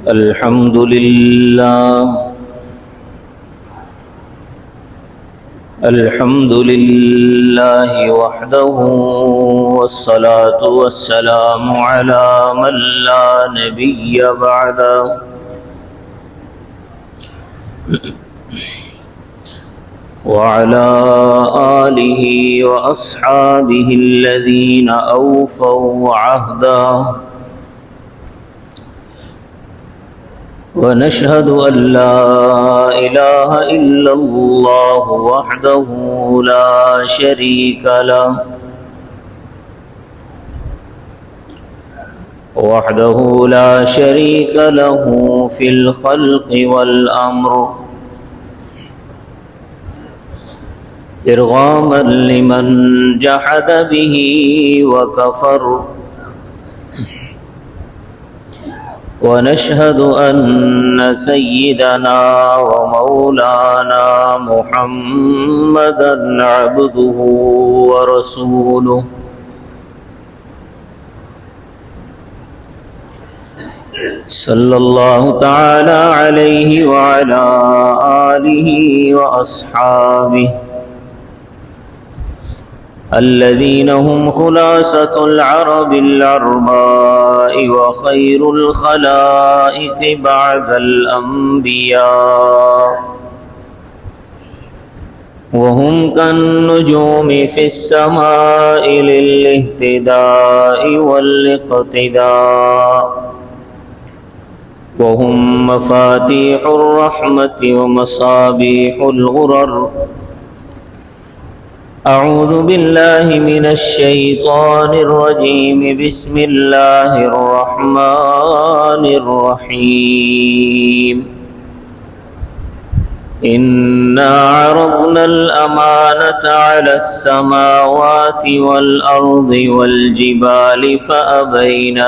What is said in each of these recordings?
الحمد لله الحمد لله وحده والصلاة والسلام على من لا نبي بعده وعلى آله وأصحابه الذين أوفوا عهدا ونشهد أن لا إله إلا الله وحده لا شريك له في الخلق والأمر إرغاما لمن جحد به وكفر ونشهد أن سيدنا ومولانا محمدا عبده ورسوله صلى الله تعالى عليه وعلى آله وأصحابه الذين هم خلاصة العرب العرباء وخير الخلائق بعد الأنبياء وهم كالنجوم في السماء للاهتداء والاقتداء وهم مفاتيح الرحمة ومصابيح الغرر أعوذ بالله من الشيطان الرجيم بسم الله الرحمن الرحيم إنا عرضنا الأمانة على السماوات والأرض والجبال فأبين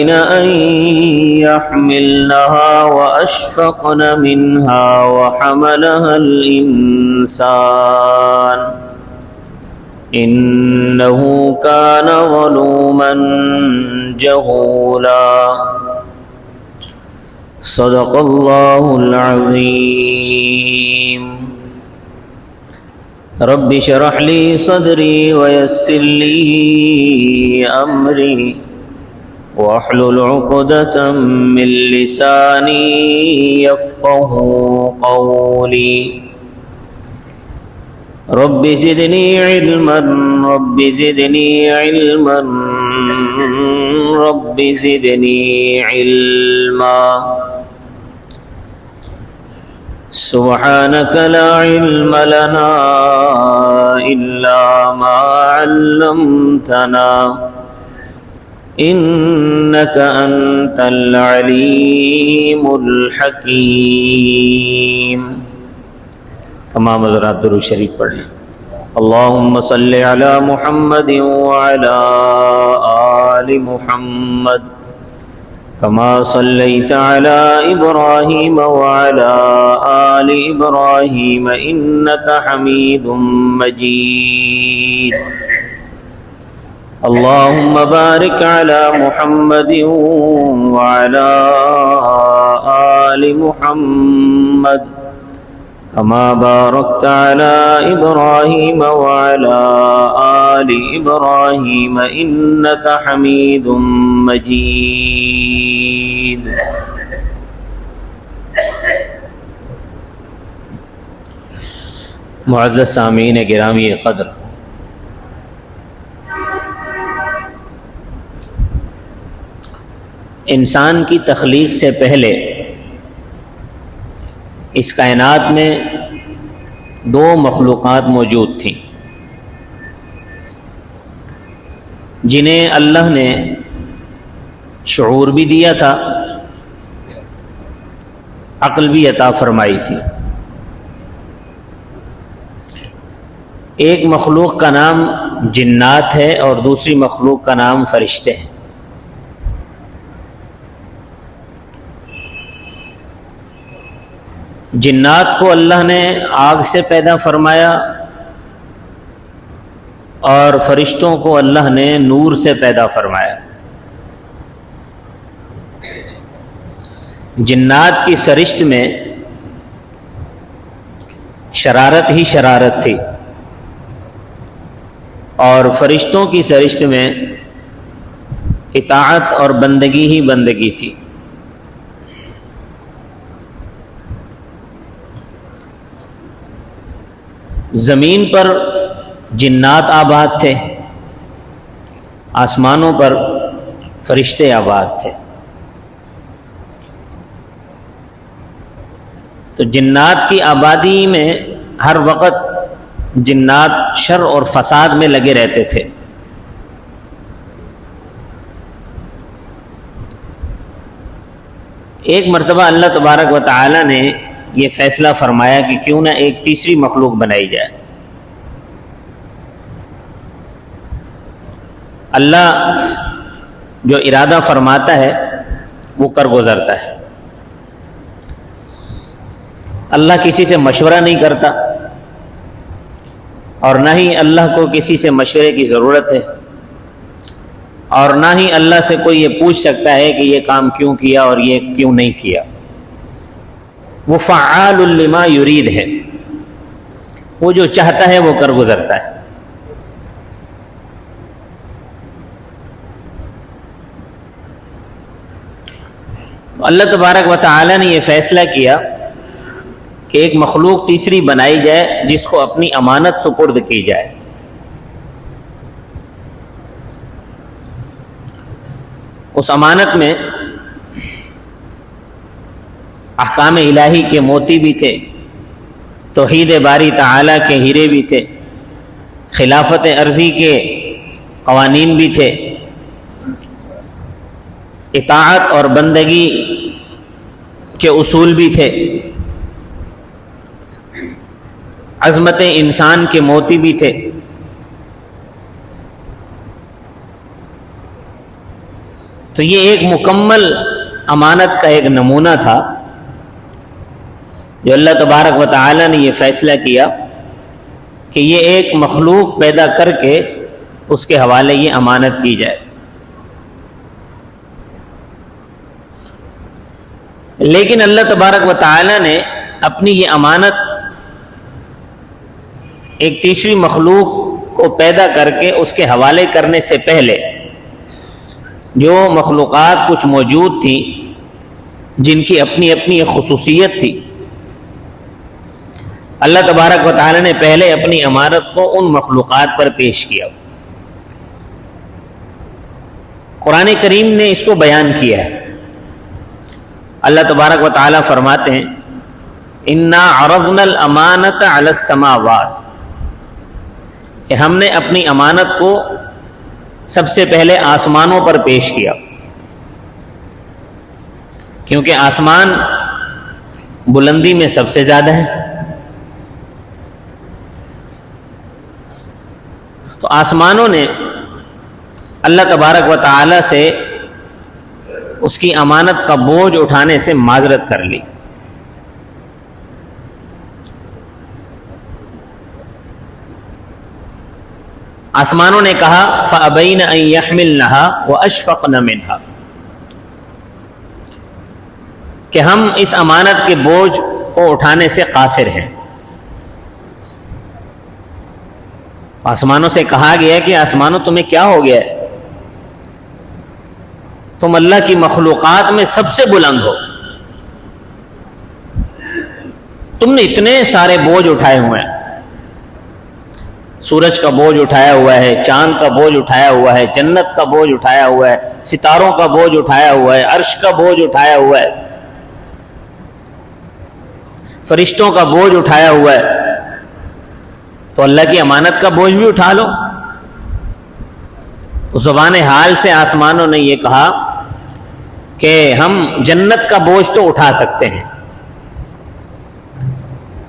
أن يحملنها وأشفقن منها وحملها الإنسان إنه كان ظلوما جهولا صدق الله العظيم رب اشرح لي صدري ويسر لي أمري واحلل عقدة من لساني يفقه قولي رب زدني علما رب زدني علما رب زدني علما سبحانك لا علم لنا إلا ما علمتنا إنك أنت العليم الحكيم تمام حضرات درود شریف پڑھیں اللهم صل على محمد وعلى آل محمد كما صليت على إبراهيم وعلى آل إبراهيم إنك حميد مجيد اللهم بارك على محمد وعلى آل محمد كما باركت على إبراهيم وعلى آل إبراهيم إنك حميد مجيد معزز سامعین گرامی قدر، انسان کی تخلیق سے پہلے اس کائنات میں دو مخلوقات موجود تھیں جنہیں اللہ نے شعور بھی دیا تھا، عقل بھی عطا فرمائی تھی۔ ایک مخلوق کا نام جنات ہے اور دوسری مخلوق کا نام فرشتے ہیں۔ جنات کو اللہ نے آگ سے پیدا فرمایا اور فرشتوں کو اللہ نے نور سے پیدا فرمایا۔ جنات کی سرشت میں شرارت ہی شرارت تھی، اور فرشتوں کی سرشت میں اطاعت اور بندگی ہی بندگی تھی۔ زمین پر جنات آباد تھے، آسمانوں پر فرشتے آباد تھے۔ تو جنات کی آبادی میں ہر وقت جنات شر اور فساد میں لگے رہتے تھے۔ ایک مرتبہ اللہ تبارک و تعالی نے یہ فیصلہ فرمایا کہ کیوں نہ ایک تیسری مخلوق بنائی جائے۔ اللہ جو ارادہ فرماتا ہے وہ کر گزرتا ہے۔ اللہ کسی سے مشورہ نہیں کرتا، اور نہ ہی اللہ کو کسی سے مشورے کی ضرورت ہے، اور نہ ہی اللہ سے کوئی یہ پوچھ سکتا ہے کہ یہ کام کیوں کیا اور یہ کیوں نہیں کیا۔ وہ فعال لما یرید ہے، وہ جو چاہتا ہے وہ کر گزرتا ہے۔ تو اللہ تبارک و تعالی نے یہ فیصلہ کیا کہ ایک مخلوق تیسری بنائی جائے جس کو اپنی امانت سپرد کی جائے۔ اس امانت میں احکام الہی کے موتی بھی تھے، توحید باری تعالی کے ہیرے بھی تھے، خلافت عرضی کے قوانین بھی تھے، اطاعت اور بندگی کے اصول بھی تھے، عظمت انسان کے موتی بھی تھے۔ تو یہ ایک مکمل امانت کا ایک نمونہ تھا جو اللہ تبارک و تعالی نے یہ فیصلہ کیا کہ یہ ایک مخلوق پیدا کر کے اس کے حوالے یہ امانت کی جائے۔ لیکن اللہ تبارک و تعالی نے اپنی یہ امانت ایک تیسری مخلوق کو پیدا کر کے اس کے حوالے کرنے سے پہلے جو مخلوقات کچھ موجود تھیں جن کی اپنی اپنی ایک خصوصیت تھی، اللہ تبارک و تعالی نے پہلے اپنی امانت کو ان مخلوقات پر پیش کیا۔ قرآن کریم نے اس کو بیان کیا ہے۔ اللہ تبارک و تعالی فرماتے ہیں اِنَّا عَرَضْنَا الْأَمَانَةَ عَلَى السَّمَاوَاتِ، کہ ہم نے اپنی امانت کو سب سے پہلے آسمانوں پر پیش کیا، کیونکہ آسمان بلندی میں سب سے زیادہ ہے۔ تو آسمانوں نے اللہ تبارک و تعالی سے اس کی امانت کا بوجھ اٹھانے سے معذرت کر لی۔ آسمانوں نے کہا فَأَبَيْنَ أَن يَحْمِلْنَهَا وَأَشْفَقْنَ مِنْهَا، کہ ہم اس امانت کے بوجھ کو اٹھانے سے قاصر ہیں۔ آسمانوں سے کہا گیا کہ آسمانوں تمہیں کیا ہو گیا ہے؟ تم اللہ کی مخلوقات میں سب سے بلند ہو، تم نے اتنے سارے بوجھ اٹھائے ہوئے ہیں، سورج کا بوجھ اٹھایا ہوا ہے، چاند کا بوجھ اٹھایا ہوا ہے، جنت کا بوجھ اٹھایا ہوا ہے، ستاروں کا بوجھ اٹھایا ہوا ہے، عرش کا بوجھ اٹھایا ہوا ہے، فرشتوں کا بوجھ اٹھایا ہوا ہے۔ تو اللہ کی امانت کا بوجھ بھی اٹھا لو۔ زبان حال سے آسمانوں نے یہ کہا کہ ہم جنت کا بوجھ تو اٹھا سکتے ہیں،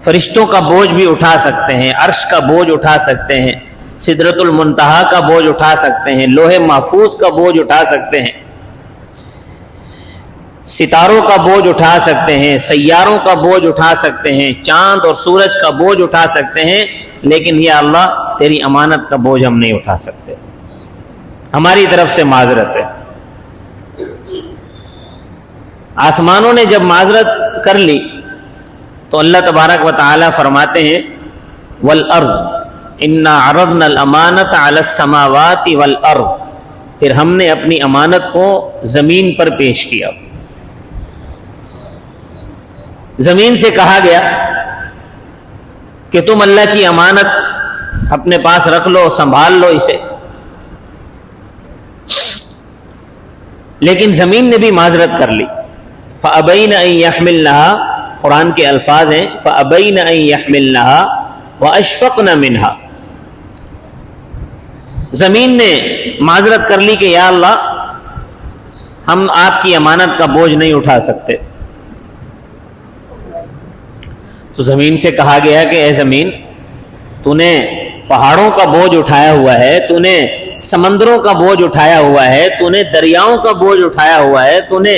فرشتوں کا بوجھ بھی اٹھا سکتے ہیں، عرش کا بوجھ اٹھا سکتے ہیں، سدرۃ المنتہا کا بوجھ اٹھا سکتے ہیں، لوح محفوظ کا بوجھ اٹھا سکتے ہیں، ستاروں کا بوجھ اٹھا سکتے ہیں، سیاروں کا بوجھ اٹھا سکتے ہیں، چاند اور سورج کا بوجھ اٹھا سکتے ہیں، لیکن یا اللہ تیری امانت کا بوجھ ہم نہیں اٹھا سکتے، ہماری طرف سے معذرت ہے۔ آسمانوں نے جب معذرت کر لی تو اللہ تبارک و تعالی فرماتے ہیں والارض انا عرضنا الامانۃ علی السماوات والارض، پھر ہم نے اپنی امانت کو زمین پر پیش کیا۔ زمین سے کہا گیا کہ تم اللہ کی امانت اپنے پاس رکھ لو، سنبھال لو اسے، لیکن زمین نے بھی معذرت کر لی۔ فَأَبَيْنَ أَن يَحْمِلْنَهَا، قرآن کے الفاظ ہیں فَأَبَيْنَ أَن يَحْمِلْنَهَا وَأَشْفَقْنَ مِنْهَا، زمین نے معذرت کر لی کہ یا اللہ ہم آپ کی امانت کا بوجھ نہیں اٹھا سکتے۔ تو زمین سے کہا گیا کہ اے زمین، تو نے پہاڑوں کا بوجھ اٹھایا ہوا ہے، تو نے سمندروں کا بوجھ اٹھایا ہوا ہے، تو نے دریاؤں کا بوجھ اٹھایا ہوا ہے، تو نے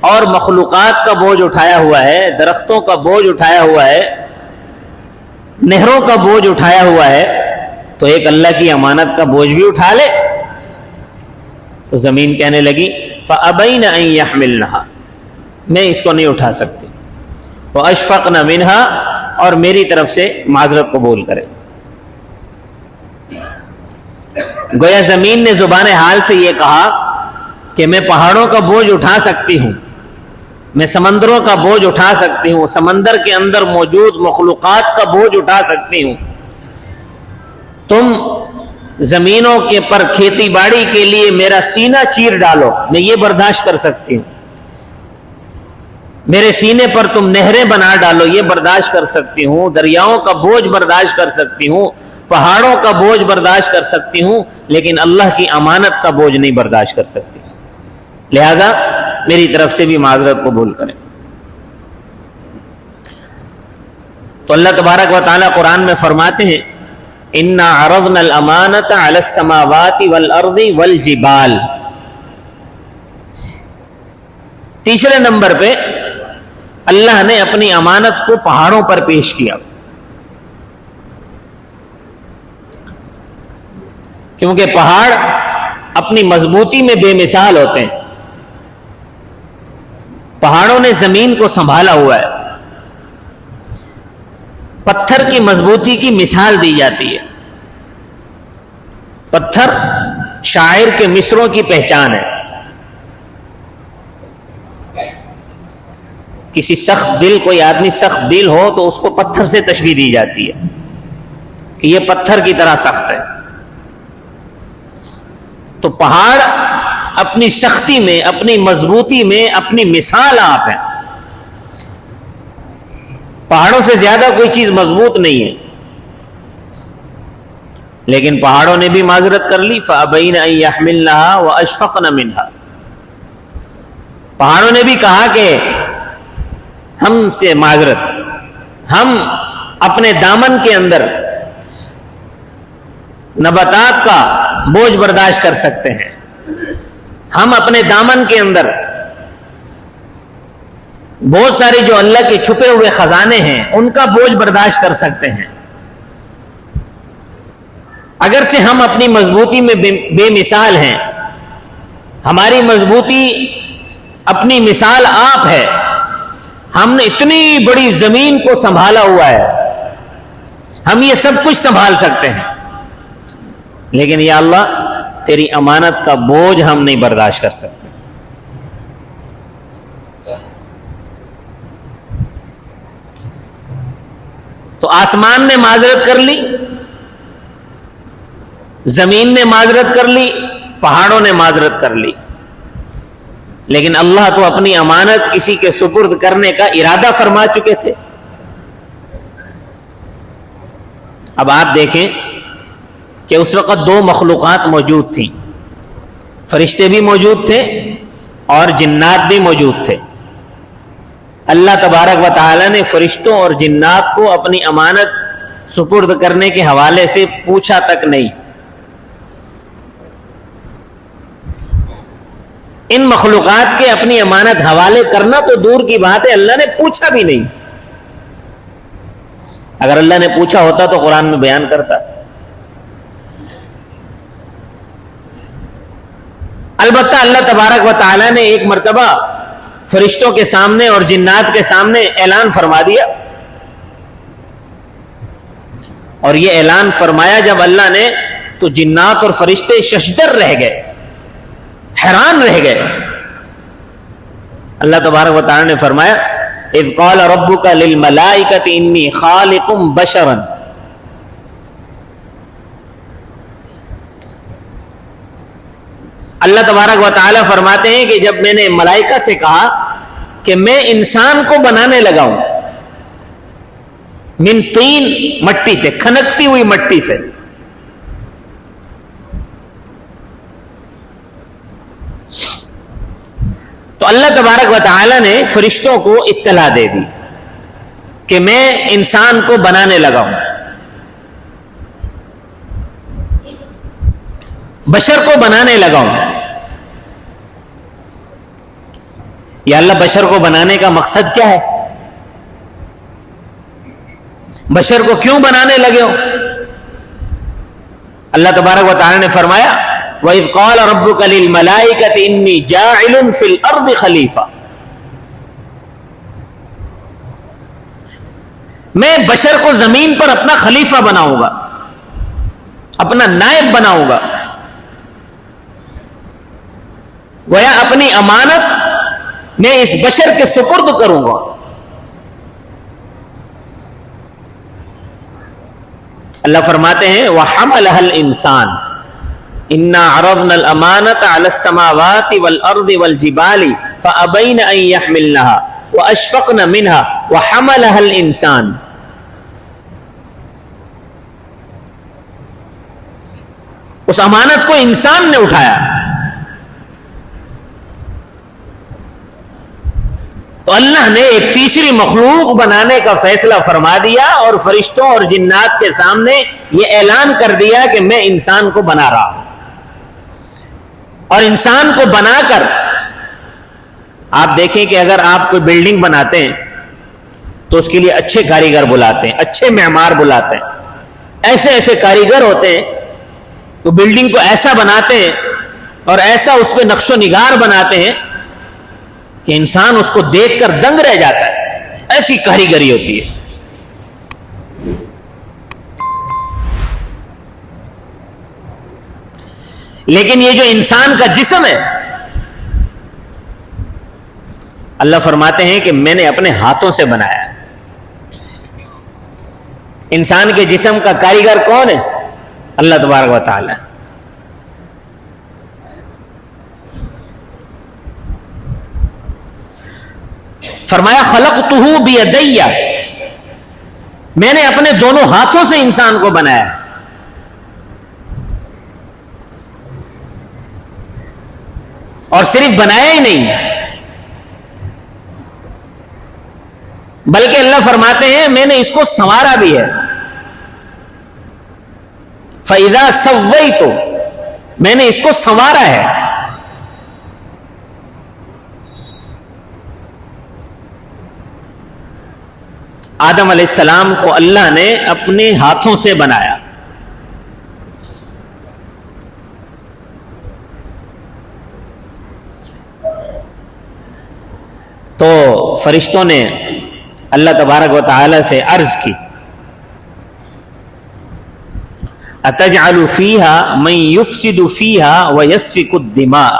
اور مخلوقات کا بوجھ اٹھایا ہوا ہے، درختوں کا بوجھ اٹھایا ہوا ہے، نہروں کا بوجھ اٹھایا ہوا ہے، تو ایک اللہ کی امانت کا بوجھ بھی اٹھا لے۔ تو زمین کہنے لگی فَأَبَيْنَ أَن يَحْمِلْنَهَا، میں اس کو نہیں اٹھا سکتی، وَأَشْفَقْنَ مِنْهَا، اور میری طرف سے معذرت قبول کرے۔ گویا زمین نے زبان حال سے یہ کہا کہ میں پہاڑوں کا بوجھ اٹھا سکتی ہوں، میں سمندروں کا بوجھ اٹھا سکتی ہوں، سمندر کے اندر موجود مخلوقات کا بوجھ اٹھا سکتی ہوں، تم زمینوں کے پر کھیتی باڑی کے لیے میرا سینہ چیر ڈالو، میں یہ برداشت کر سکتی ہوں، میرے سینے پر تم نہریں بنا ڈالو، یہ برداشت کر سکتی ہوں، دریاؤں کا بوجھ برداشت کر سکتی ہوں، پہاڑوں کا بوجھ برداشت کر سکتی ہوں، لیکن اللہ کی امانت کا بوجھ نہیں برداشت کر سکتی، لہذا میری طرف سے بھی معذرت قبول کریں۔ تو اللہ تبارک و تعالیٰ قرآن میں فرماتے ہیں اِنَّا عَرَضْنَا الْأَمَانَةَ عَلَى السَّمَاوَاتِ وَالْأَرْضِ وَالْجِبَالِ، تیسرے نمبر پہ اللہ نے اپنی امانت کو پہاڑوں پر پیش کیا، کیونکہ پہاڑ اپنی مضبوطی میں بے مثال ہوتے ہیں، پہاڑوں نے زمین کو سنبھالا ہوا ہے، پتھر کی مضبوطی کی مثال دی جاتی ہے، پتھر شاعر کے مصروں کی پہچان ہے، کسی سخت دل، کوئی آدمی سخت دل ہو تو اس کو پتھر سے تشبیہ دی جاتی ہے کہ یہ پتھر کی طرح سخت ہے۔ تو پہاڑ اپنی سختی میں، اپنی مضبوطی میں اپنی مثال آپ ہیں، پہاڑوں سے زیادہ کوئی چیز مضبوط نہیں ہے، لیکن پہاڑوں نے بھی معذرت کر لی فَأَبَيْنَ أَن يَحْمِلْنَهَا وَأَشْفَقْنَ مِنْهَا، پہاڑوں نے بھی کہا کہ ہم سے معذرت، ہم اپنے دامن کے اندر نباتات کا بوجھ برداشت کر سکتے ہیں، ہم اپنے دامن کے اندر بہت سارے جو اللہ کے چھپے ہوئے خزانے ہیں ان کا بوجھ برداشت کر سکتے ہیں، اگرچہ ہم اپنی مضبوطی میں بے مثال ہیں، ہماری مضبوطی اپنی مثال آپ ہے، ہم نے اتنی بڑی زمین کو سنبھالا ہوا ہے، ہم یہ سب کچھ سنبھال سکتے ہیں، لیکن یا اللہ تیری امانت کا بوجھ ہم نہیں برداشت کر سکتے۔ تو آسمان نے معذرت کر لی، زمین نے معذرت کر لی، پہاڑوں نے معذرت کر لی، لیکن اللہ تو اپنی امانت کسی کے سپرد کرنے کا ارادہ فرما چکے تھے۔ اب آپ دیکھیں کہ اس وقت دو مخلوقات موجود تھیں، فرشتے بھی موجود تھے اور جنات بھی موجود تھے۔ اللہ تبارک و تعالی نے فرشتوں اور جنات کو اپنی امانت سپرد کرنے کے حوالے سے پوچھا تک نہیں، ان مخلوقات کے اپنی امانت حوالے کرنا تو دور کی بات ہے، اللہ نے پوچھا بھی نہیں۔ اگر اللہ نے پوچھا ہوتا تو قرآن میں بیان کرتا. البتہ اللہ تبارک و تعالی نے ایک مرتبہ فرشتوں کے سامنے اور جنات کے سامنے اعلان فرما دیا, اور یہ اعلان فرمایا جب اللہ نے تو جنات اور فرشتے ششدر رہ گئے, حیران رہ گئے. اللہ تبارک و تعالی نے فرمایا اذ قال ربک للملائکۃ انی خالق بشرا, اللہ تبارک و تعالی فرماتے ہیں کہ جب میں نے ملائکہ سے کہا کہ میں انسان کو بنانے لگا ہوں من طین, مٹی سے, کھنکتی ہوئی مٹی سے, تو اللہ تبارک و تعالی نے فرشتوں کو اطلاع دے دی کہ میں انسان کو بنانے لگا ہوں, بشر کو بنانے لگا ہوں. یا اللہ بشر کو بنانے کا مقصد کیا ہے؟ بشر کو کیوں بنانے لگے ہو؟ اللہ تبارک و تعالی نے فرمایا وَإِذْ قَالَ رَبُّكَ لِلْمَلَائِكَةِ إِنِّي جَاعِلٌ فِي الْأَرْضِ خَلِيفَةً, میں بشر کو زمین پر اپنا خلیفہ بناؤں گا, اپنا نائب بناؤں گا, گویا اپنی امانت میں اس بشر کے سپرد کروں گا. اللہ فرماتے ہیں وَحَمَلَهَا الْإِنسَانُ إِنَّا عَرَضْنَا الْأَمَانَةَ عَلَى السَّمَاوَاتِ وَالْأَرْضِ وَالْجِبَالِ فَأَبَيْنَ أَن يَحْمِلْنَهَا وَأَشْفَقْنَ مِنْهَا وَحَمَلَهَا الْإِنسَانُ, اس امانت کو انسان نے اٹھایا. تو اللہ نے ایک تیسری مخلوق بنانے کا فیصلہ فرما دیا اور فرشتوں اور جنات کے سامنے یہ اعلان کر دیا کہ میں انسان کو بنا رہا ہوں. اور انسان کو بنا کر آپ دیکھیں کہ اگر آپ کوئی بلڈنگ بناتے ہیں تو اس کے لیے اچھے کاریگر بلاتے ہیں, اچھے معمار بلاتے ہیں, ایسے ایسے کاریگر ہوتے ہیں تو بلڈنگ کو ایسا بناتے ہیں اور ایسا اس پہ نقش و نگار بناتے ہیں کہ انسان اس کو دیکھ کر دنگ رہ جاتا ہے. ایسی کاریگری ہوتی ہے. لیکن یہ جو انسان کا جسم ہے, اللہ فرماتے ہیں کہ میں نے اپنے ہاتھوں سے بنایا. انسان کے جسم کا کاریگر کون ہے؟ اللہ تبارک و تعالی. فرمایا خلقتہ بیدی, میں نے اپنے دونوں ہاتھوں سے انسان کو بنایا. اور صرف بنایا ہی نہیں بلکہ اللہ فرماتے ہیں میں نے اس کو سنوارا بھی ہے. فَإِذَا سَوَّيْتُ, میں نے اس کو سنوارا ہے. آدم علیہ السلام کو اللہ نے اپنے ہاتھوں سے بنایا. تو فرشتوں نے اللہ تبارک و تعالی سے عرض کی اَتَجْعَلُ فِيهَا مَن يُفْسِدُ فِيهَا وَيَسْفِكُ الدِّمَاءَ,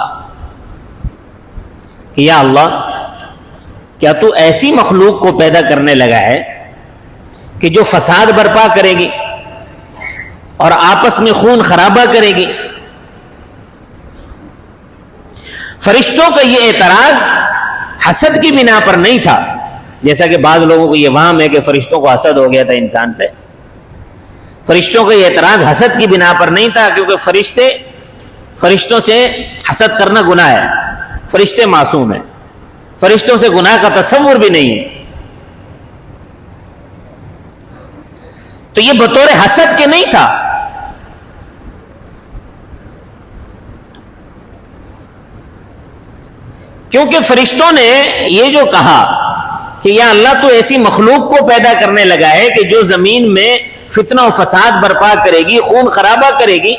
کہ یا اللہ کیا تو ایسی مخلوق کو پیدا کرنے لگا ہے کہ جو فساد برپا کرے گی اور آپس میں خون خرابہ کرے گی؟ فرشتوں کا یہ اعتراض حسد کی بنا پر نہیں تھا, جیسا کہ بعض لوگوں کو یہ وہم ہے کہ فرشتوں کو حسد ہو گیا تھا انسان سے. فرشتوں کا یہ اعتراض حسد کی بنا پر نہیں تھا, کیونکہ فرشتوں سے حسد کرنا گناہ ہے. فرشتے معصوم ہیں, فرشتوں سے گناہ کا تصور بھی نہیں ہے. تو یہ بطور حسد کے نہیں تھا. کیونکہ فرشتوں نے یہ جو کہا کہ یا اللہ تو ایسی مخلوق کو پیدا کرنے لگا ہے کہ جو زمین میں فتنہ و فساد برپا کرے گی، خون خرابہ کرے گی.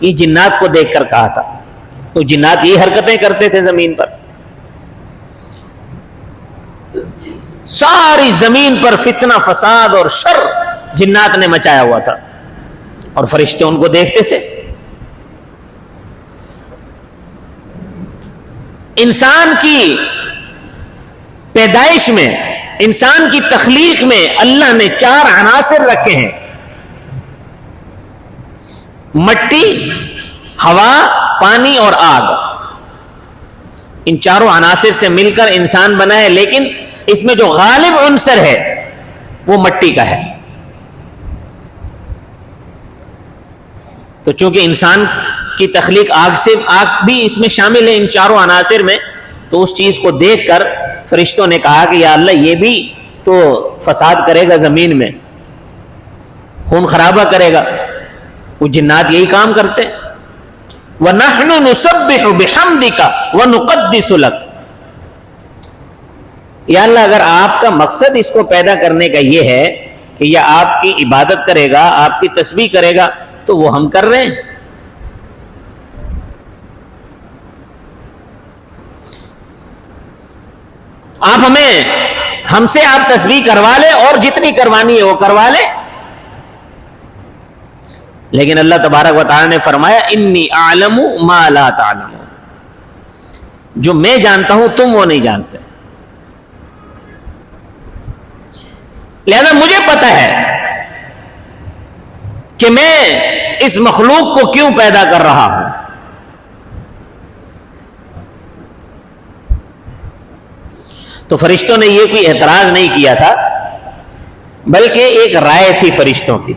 یہ جنات کو دیکھ کر کہا تھا. تو جنات یہ حرکتیں کرتے تھے زمین پر. ساری زمین پر فتنہ فساد اور شر جنات نے مچایا ہوا تھا اور فرشتے ان کو دیکھتے تھے. انسان کی پیدائش میں، انسان کی تخلیق میں اللہ نے 4 عناصر رکھے ہیں: مٹی، ہوا، پانی اور آگ. ان چاروں عناصر سے مل کر انسان بنا ہے، لیکن اس میں جو غالب عنصر ہے وہ مٹی کا ہے. تو چونکہ انسان کی تخلیق آگ بھی اس میں شامل ہے ان چاروں عناصر میں، تو اس چیز کو دیکھ کر فرشتوں نے کہا کہ یا اللہ یہ بھی تو فساد کرے گا زمین میں، خون خرابہ کرے گا. وہ جنات یہی کام کرتے. وَنَحْنُ نُسَبِّحُ بِحَمْدِكَ وَنُقَدِّسُ لَكَ. یا اللہ اگر آپ کا مقصد اس کو پیدا کرنے کا یہ ہے کہ یہ آپ کی عبادت کرے گا، آپ کی تسبیح کرے گا، تو وہ ہم کر رہے ہیں. آپ ہم سے آپ تسبیح کروا لیں اور جتنی کروانی ہے وہ کروا لیں. لیکن اللہ تبارک و تعالی نے فرمایا انی اعلم ما لا تعلمون. جو میں جانتا ہوں تم وہ نہیں جانتے. لہذا مجھے پتا ہے کہ میں اس مخلوق کو کیوں پیدا کر رہا ہوں. تو فرشتوں نے یہ کوئی اعتراض نہیں کیا تھا، بلکہ ایک رائے تھی فرشتوں کی.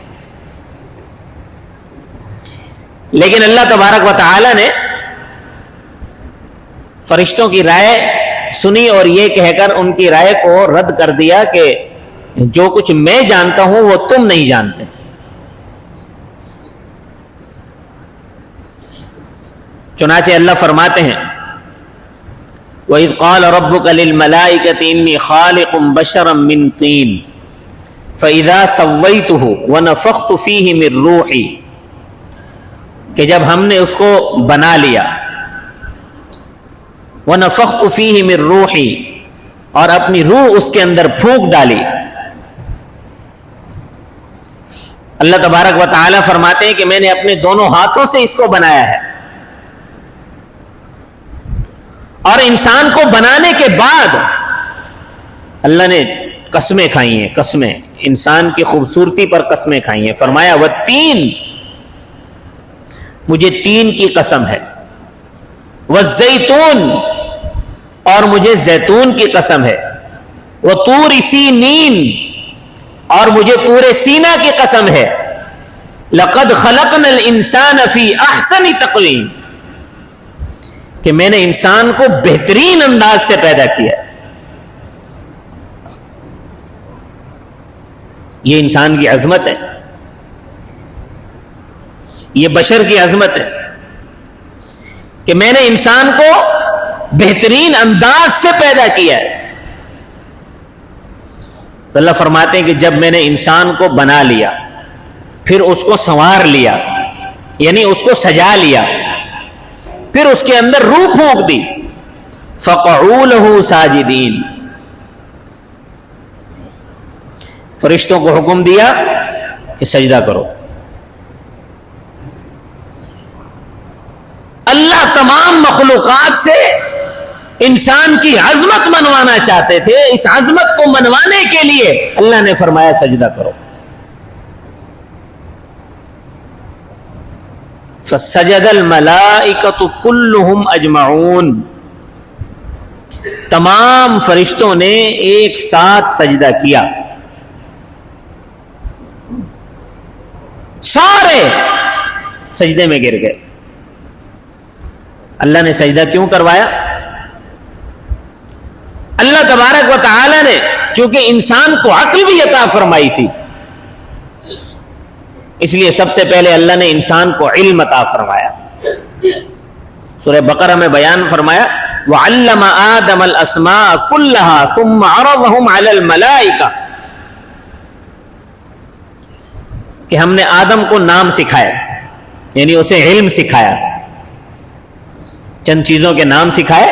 لیکن اللہ تبارک و تعالی نے فرشتوں کی رائے سنی اور یہ کہہ کر ان کی رائے کو رد کر دیا کہ جو کچھ میں جانتا ہوں وہ تم نہیں جانتے. چنانچہ اللہ فرماتے ہیں وَإِذْ قَالَ رَبُّكَ لِلْمَلَائِكَةِ إِنِّي خَالِقٌ بَشَرًا مِّن طِينٍ فَإِذَا سَوَّيْتُهُ وَنَفَخْتُ فِيهِ مِن رُّوحِي. کہ جب ہم نے اس کو بنا لیا، وَنَفَخْتُ فِيهِ مِن رُّوحِي، اور اپنی روح اس کے اندر پھونک ڈالی. اللہ تبارک و تعالی فرماتے ہیں کہ میں نے اپنے دونوں ہاتھوں سے اس کو بنایا ہے. اور انسان کو بنانے کے بعد اللہ نے قسمیں کھائی ہیں، قسمیں انسان کی خوبصورتی پر قسمیں کھائی ہیں. فرمایا وَالتِّينِ، مجھے تین کی قسم ہے، وَالزَّيْتُونِ، اور مجھے زیتون کی قسم ہے، وَطُورِ سِينِينَ، اور مجھے طور سینا کی قسم ہے، لَقَدْ خَلَقْنَا الْإِنسَانَ فِي أَحْسَنِ تَقْوِيمٍ، کہ میں نے انسان کو بہترین انداز سے پیدا کیا. یہ انسان کی عظمت ہے، یہ بشر کی عظمت ہے کہ میں نے انسان کو بہترین انداز سے پیدا کیا ہے. تو اللہ فرماتے ہیں کہ جب میں نے انسان کو بنا لیا، پھر اس کو سنوار لیا، یعنی اس کو سجا لیا، پھر اس کے اندر روح پھونک دی، فَقَعُوا لَهُ سَاجِدِينَ، فرشتوں کو حکم دیا کہ سجدہ کرو. اللہ تمام مخلوقات سے انسان کی عظمت منوانا چاہتے تھے. اس عظمت کو منوانے کے لیے اللہ نے فرمایا سجدہ کرو. فَسَجَدَ الْمَلَائِكَةُ كُلُّهُمْ أَجْمَعُونَ، تمام فرشتوں نے ایک ساتھ سجدہ کیا. سارے سجدے میں گر گئے. اللہ نے سجدہ کیوں کروایا؟ اللہ تبارک و تعالی نے چونکہ انسان کو عقل بھی عطا فرمائی تھی، اس لیے سب سے پہلے اللہ نے انسان کو علم عطا فرمایا. سورہ بقرہ میں بیان فرمایا وعلم آدم الاسماء كلها ثم عرضهم على الملائکہ، کہ ہم نے آدم کو نام سکھایا، یعنی اسے علم سکھایا، چند چیزوں کے نام سکھائے،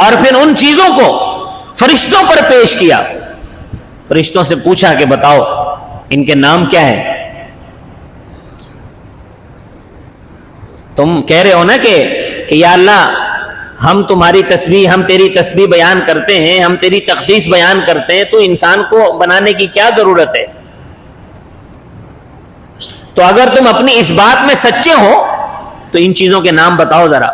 اور پھر ان چیزوں کو فرشتوں پر پیش کیا، فرشتوں سے پوچھا کہ بتاؤ ان کے نام کیا ہیں؟ تم کہہ رہے ہو نا کہ یا اللہ ہم تمہاری تسبیح، ہم تیری تسبیح بیان کرتے ہیں، ہم تیری تقدیس بیان کرتے ہیں، تو انسان کو بنانے کی کیا ضرورت ہے؟ تو اگر تم اپنی اس بات میں سچے ہو تو ان چیزوں کے نام بتاؤ ذرا۔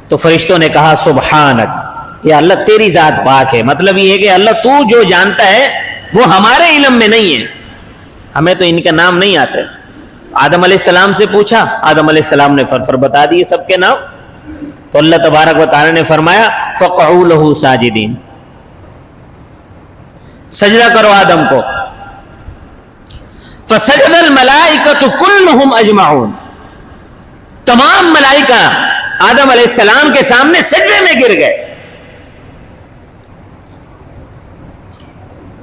تو فرشتوں نے کہا سبحانک، یا اللہ تیری ذات پاک ہے، مطلب یہ ہے کہ اللہ تو جو جانتا ہے وہ ہمارے علم میں نہیں ہے، ہمیں تو ان کے نام نہیں آتے۔ آدم علیہ السلام سے پوچھا، آدم علیہ السلام نے فر بتا دیے سب کے نام۔ تو اللہ تبارک و تعالی نے فرمایا فقعوا لہ ساجدین، سجدہ کرو آدم کو۔ فسجد الملائکۃ کلہم اجمعون، تمام ملائکہ آدم علیہ السلام کے سامنے سجدے میں گر گئے۔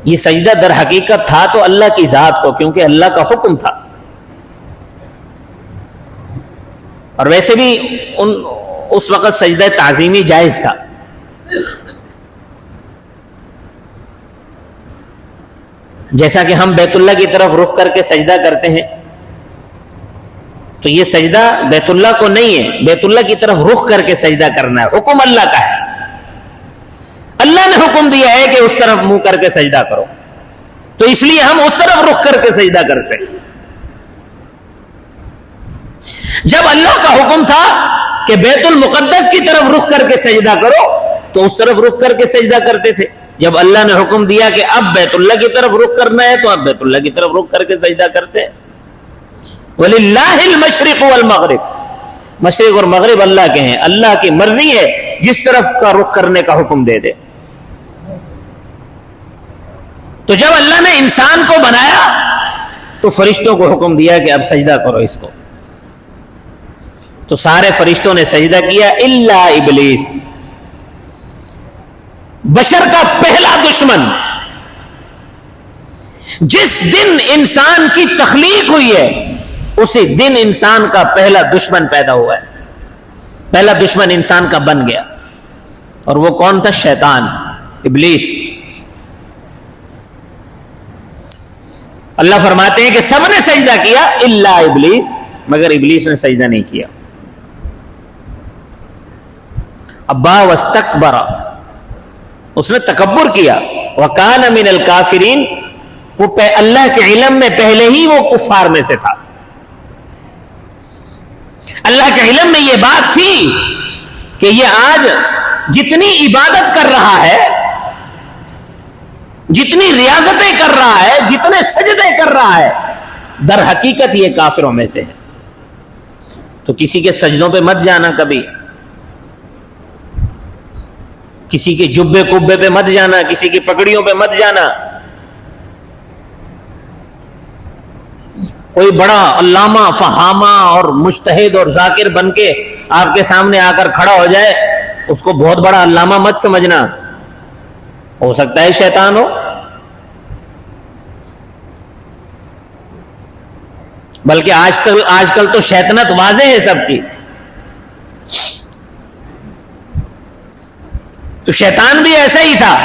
یہ سجدہ در حقیقت تھا تو اللہ کی ذات کو، کیونکہ اللہ کا حکم تھا، اور ویسے بھی اس وقت سجدہ تعظیمی جائز تھا۔ جیسا کہ ہم بیت اللہ کی طرف رخ کر کے سجدہ کرتے ہیں، تو یہ سجدہ بیت اللہ کو نہیں ہے، بیت اللہ کی طرف رخ کر کے سجدہ کرنا ہے، حکم اللہ کا ہے، اللہ نے حکم دیا ہے کہ اس طرف منہ کر کے سجدہ کرو، تو اس لیے ہم اس طرف رخ کر کے سجدہ کرتے ہیں۔ جب اللہ کا حکم تھا کہ بیت المقدس کی طرف رخ کر کے سجدہ کرو تو اس طرف رخ کر کے سجدہ کرتے تھے۔ جب اللہ نے حکم دیا کہ اب بیت اللہ کی طرف رخ کرنا ہے تو اب بیت اللہ کی طرف رخ کر کے سجدہ کرتے ہیں۔ وَلِلَّهِ الْمَشْرِقُ وَالْمَغْرِبُ، مشرق اور مغرب اللہ کے ہیں، اللہ کی مرضی ہے جس طرف کا رخ کرنے کا حکم دے دے۔ تو جب اللہ نے انسان کو بنایا تو فرشتوں کو حکم دیا کہ اب سجدہ کرو اس کو، تو سارے فرشتوں نے سجدہ کیا الا ابلیس، بشر کا پہلا دشمن۔ جس دن انسان کی تخلیق ہوئی ہے اسی دن انسان کا پہلا دشمن پیدا ہوا ہے، پہلا دشمن انسان کا بن گیا، اور وہ کون تھا؟ شیطان، ابلیس۔ اللہ فرماتے ہیں کہ سب نے سجدہ کیا الا ابلیس، مگر ابلیس نے سجدہ نہیں کیا۔ ابا واستکبر، اس نے تکبر کیا، وکان من الکافرین، وہ اللہ کے علم میں پہلے ہی وہ کفار میں سے تھا۔ اللہ کے علم میں یہ بات تھی کہ یہ آج جتنی عبادت کر رہا ہے، جتنی ریاضتیں کر رہا ہے، جتنے سجدے کر رہا ہے، در حقیقت یہ کافروں میں سے ہے۔ تو کسی کے سجدوں پہ مت جانا، کبھی کسی کے جبے کبے پہ مت جانا، کسی کی پگڑیوں پہ مت جانا۔ کوئی بڑا علامہ فہامہ اور مجتہد اور ذاکر بن کے آپ کے سامنے آ کر کھڑا ہو جائے، اس کو بہت بڑا علامہ مت سمجھنا، ہو سکتا ہے شیطان ہو۔ بلکہ آج کل تو شیطنت واضح ہے سب کی۔ تو شیطان بھی ایسا ہی تھا،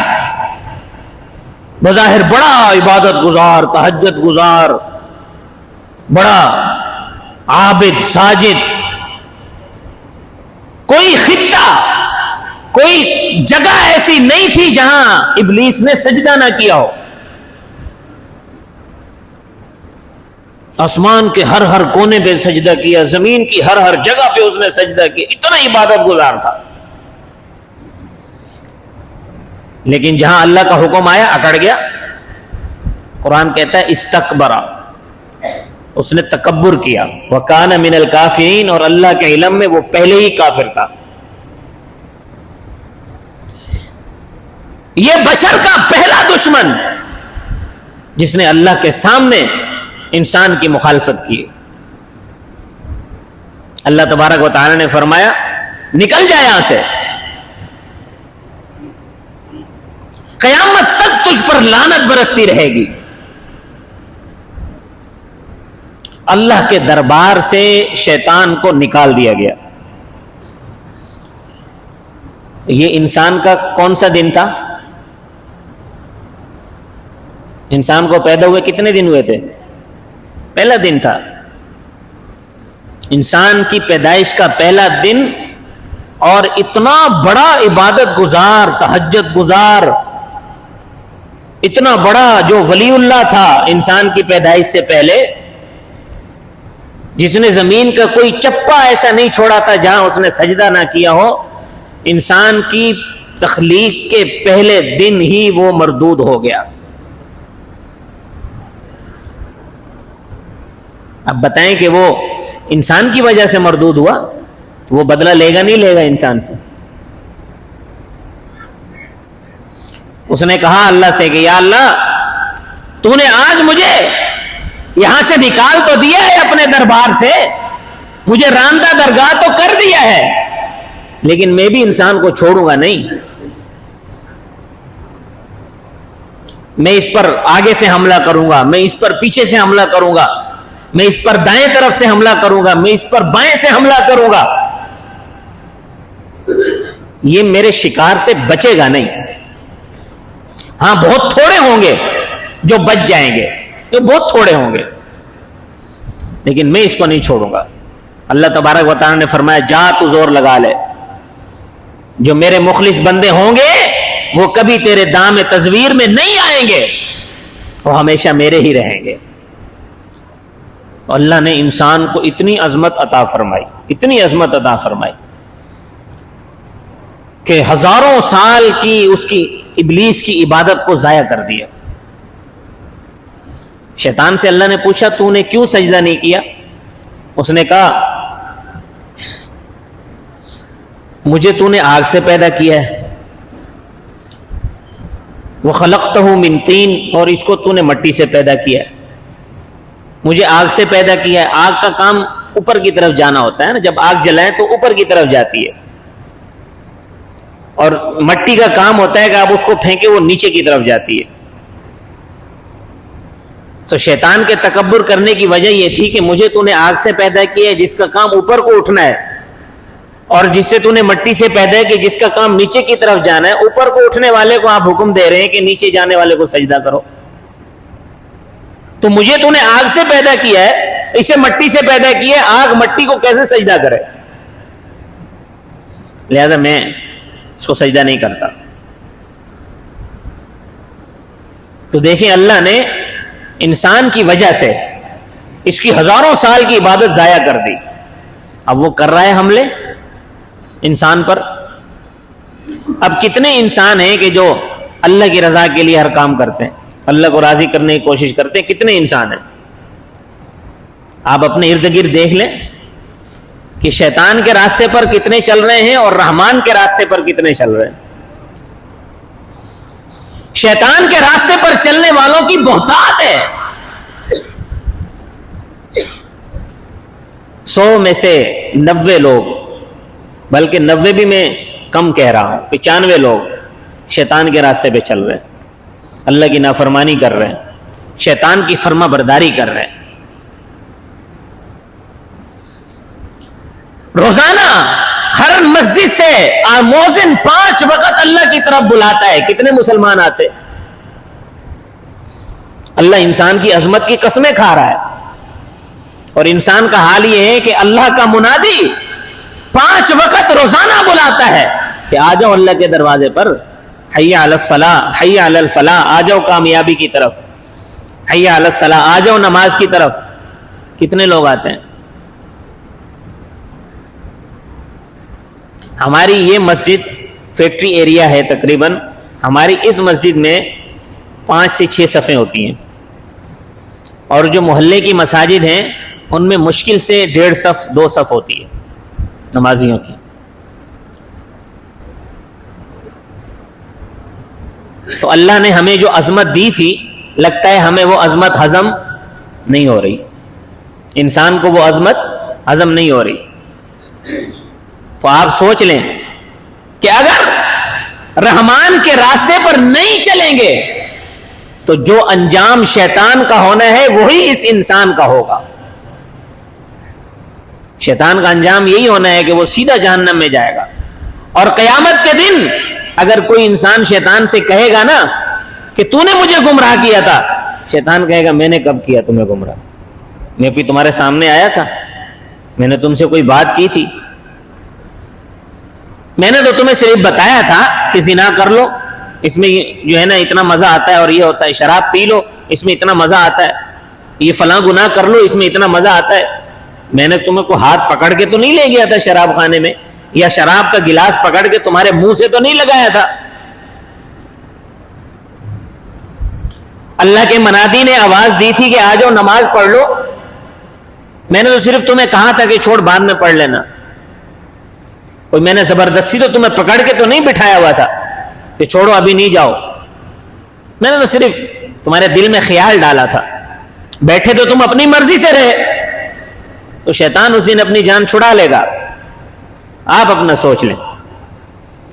بظاہر بڑا عبادت گزار، تہجد گزار، بڑا عابد ساجد، کوئی خطہ، کوئی جگہ ایسی نہیں تھی جہاں ابلیس نے سجدہ نہ کیا ہو۔ آسمان کے ہر ہر کونے پہ سجدہ کیا، زمین کی ہر ہر جگہ پہ اس نے سجدہ کیا، اتنا عبادت گزار تھا۔ لیکن جہاں اللہ کا حکم آیا اکڑ گیا۔ قرآن کہتا ہے استکبرا، اس نے تکبر کیا، وکان من الکافرین، اور اللہ کے علم میں وہ پہلے ہی کافر تھا۔ یہ بشر کا پہلا دشمن جس نے اللہ کے سامنے انسان کی مخالفت کی. اللہ تبارک و تعالی نے فرمایا نکل جا یہاں سے, قیامت تک تجھ پر لعنت برستی رہے گی. اللہ کے دربار سے شیطان کو نکال دیا گیا. یہ انسان کا کون سا دن تھا؟ انسان کو پیدا ہوئے کتنے دن ہوئے تھے؟ پہلا دن تھا. انسان کی پیدائش کا پہلا دن, اور اتنا بڑا عبادت گزار, تہجد گزار, اتنا بڑا جو ولی اللہ تھا انسان کی پیدائش سے پہلے, جس نے زمین کا کوئی چپا ایسا نہیں چھوڑا تھا جہاں اس نے سجدہ نہ کیا ہو, انسان کی تخلیق کے پہلے دن ہی وہ مردود ہو گیا. اب بتائیں کہ وہ انسان کی وجہ سے مردود ہوا تو وہ بدلہ لے گا نہیں لے گا انسان سے؟ اس نے کہا اللہ سے کہ یا اللہ تو نے آج مجھے یہاں سے نکال تو دیا ہے اپنے دربار سے, مجھے راندہ درگاہ تو کر دیا ہے, لیکن میں بھی انسان کو چھوڑوں گا نہیں. میں اس پر آگے سے حملہ کروں گا, میں اس پر پیچھے سے حملہ کروں گا, میں اس پر دائیں طرف سے حملہ کروں گا, میں اس پر بائیں سے حملہ کروں گا. یہ میرے شکار سے بچے گا نہیں. ہاں بہت تھوڑے ہوں گے جو بچ جائیں گے, یہ بہت تھوڑے ہوں گے, لیکن میں اس کو نہیں چھوڑوں گا. اللہ تبارک و تعالی نے فرمایا جا تو زور لگا لے, جو میرے مخلص بندے ہوں گے وہ کبھی تیرے دام تزویر میں نہیں آئیں گے, وہ ہمیشہ میرے ہی رہیں گے. اللہ نے انسان کو اتنی عظمت عطا فرمائی, اتنی عظمت عطا فرمائی کہ ہزاروں سال کی اس کی ابلیس کی عبادت کو ضائع کر دیا. شیطان سے اللہ نے پوچھا تو نے کیوں سجدہ نہیں کیا؟ اس نے کہا مجھے تو نے آگ سے پیدا کیا ہے, وَخَلَقْتَهُ مِن طِينٍ, اور اس کو تو نے مٹی سے پیدا کیا ہے. مجھے آگ سے پیدا کیا ہے. آگ کا کام اوپر کی طرف جانا ہوتا ہے نا, جب آگ جلائیں تو اوپر کی طرف جاتی ہے, اور مٹی کا کام ہوتا ہے کہ آپ اس کو پھینکے وہ نیچے کی طرف جاتی ہے. تو شیطان کے تکبر کرنے کی وجہ یہ تھی کہ مجھے تو نے آگ سے پیدا کیا ہے جس کا کام اوپر کو اٹھنا ہے, اور جس سے تو نے مٹی سے پیدا کیا جس کا کام نیچے کی طرف جانا ہے. اوپر کو اٹھنے والے کو آپ حکم دے رہے ہیں کہ نیچے جانے والے کو سجدہ کرو. تو مجھے تو نے آگ سے پیدا کیا ہے, اسے مٹی سے پیدا کیا ہے, آگ مٹی کو کیسے سجدہ کرے؟ لہذا میں اس کو سجدہ نہیں کرتا. تو دیکھیں اللہ نے انسان کی وجہ سے اس کی ہزاروں سال کی عبادت ضائع کر دی. اب وہ کر رہا ہے حملے انسان پر. اب کتنے انسان ہیں کہ جو اللہ کی رضا کے لیے ہر کام کرتے ہیں, اللہ کو راضی کرنے کی کوشش کرتے ہیں؟ کتنے انسان ہیں؟ آپ اپنے ارد گرد دیکھ لیں کہ شیطان کے راستے پر کتنے چل رہے ہیں اور رحمان کے راستے پر کتنے چل رہے ہیں. شیطان کے راستے پر چلنے والوں کی بہتات ہے. 100 میں سے 90 لوگ, بلکہ 90 بھی میں کم کہہ رہا ہوں, 95 لوگ شیطان کے راستے پہ چل رہے ہیں, اللہ کی نافرمانی کر رہے ہیں, شیطان کی فرما برداری کر رہے ہیں. روزانہ ہر مسجد سے مؤذن 5 وقت اللہ کی طرف بلاتا ہے. کتنے مسلمان آتے؟ اللہ انسان کی عظمت کی قسمیں کھا رہا ہے, اور انسان کا حال یہ ہے کہ اللہ کا منادی 5 وقت روزانہ بلاتا ہے کہ آ جاؤ اللہ کے دروازے پر, حی علی الصلاۃ, حی علی الفلاح, آ جاؤ کامیابی کی طرف, حی علی الصلاۃ, آ جاؤ نماز کی طرف. کتنے لوگ آتے ہیں؟ ہماری یہ مسجد فیکٹری ایریا ہے تقریباً, ہماری اس مسجد میں 5 سے 6 صفیں ہوتی ہیں, اور جو محلے کی مساجد ہیں ان میں مشکل سے 1.5 صف 2 صف ہوتی ہے نمازیوں کی. تو اللہ نے ہمیں جو عظمت دی تھی, لگتا ہے ہمیں وہ عظمت ہضم نہیں ہو رہی، انسان کو وہ عظمت ہضم نہیں ہو رہی. تو آپ سوچ لیں کہ اگر رحمان کے راستے پر نہیں چلیں گے تو جو انجام شیطان کا ہونا ہے وہی اس انسان کا ہوگا. شیطان کا انجام یہی ہونا ہے کہ وہ سیدھا جہنم میں جائے گا. اور قیامت کے دن اگر کوئی انسان شیطان سے کہے گا نا کہ تو نے مجھے گمراہ کیا تھا، شیطان کہے گا میں نے کب کیا تمہیں گمراہ؟ میں بھی تمہارے سامنے آیا تھا، میں نے تم سے کوئی بات کی تھی؟ میں نے تو تمہیں صرف بتایا تھا کہ زنا کر لو، اس میں جو ہے نا اتنا مزہ آتا ہے اور یہ ہوتا ہے، شراب پی لو اس میں اتنا مزہ آتا ہے، یہ فلاں گناہ کر لو اس میں اتنا مزہ آتا ہے. میں نے تمہیں کو ہاتھ پکڑ کے تو نہیں لے گیا تھا شراب خانے میں، یا شراب کا گلاس پکڑ کے تمہارے منہ سے تو نہیں لگایا تھا. اللہ کے منادی نے آواز دی تھی کہ آ جاؤ نماز پڑھ لو، میں نے تو صرف تمہیں کہا تھا کہ چھوڑ بعد میں پڑھ لینا. کوئی میں نے زبردستی تو تمہیں پکڑ کے تو نہیں بٹھایا ہوا تھا کہ چھوڑو ابھی نہیں جاؤ. میں نے تو صرف تمہارے دل میں خیال ڈالا تھا، بیٹھے تو تم اپنی مرضی سے رہے. تو شیطان اس دن اپنی جان چھڑا لے گا. آپ اپنا سوچ لیں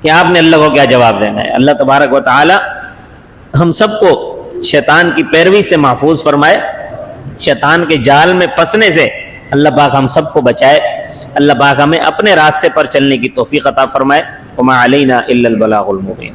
کہ آپ نے اللہ کو کیا جواب دینا ہے. اللہ تبارک و تعالی ہم سب کو شیطان کی پیروی سے محفوظ فرمائے، شیطان کے جال میں پھنسنے سے اللہ پاک ہم سب کو بچائے. اللہ پاک ہمیں اپنے راستے پر چلنے کی توفیق عطا فرمائے. وما علینا الا البلاغ المبین.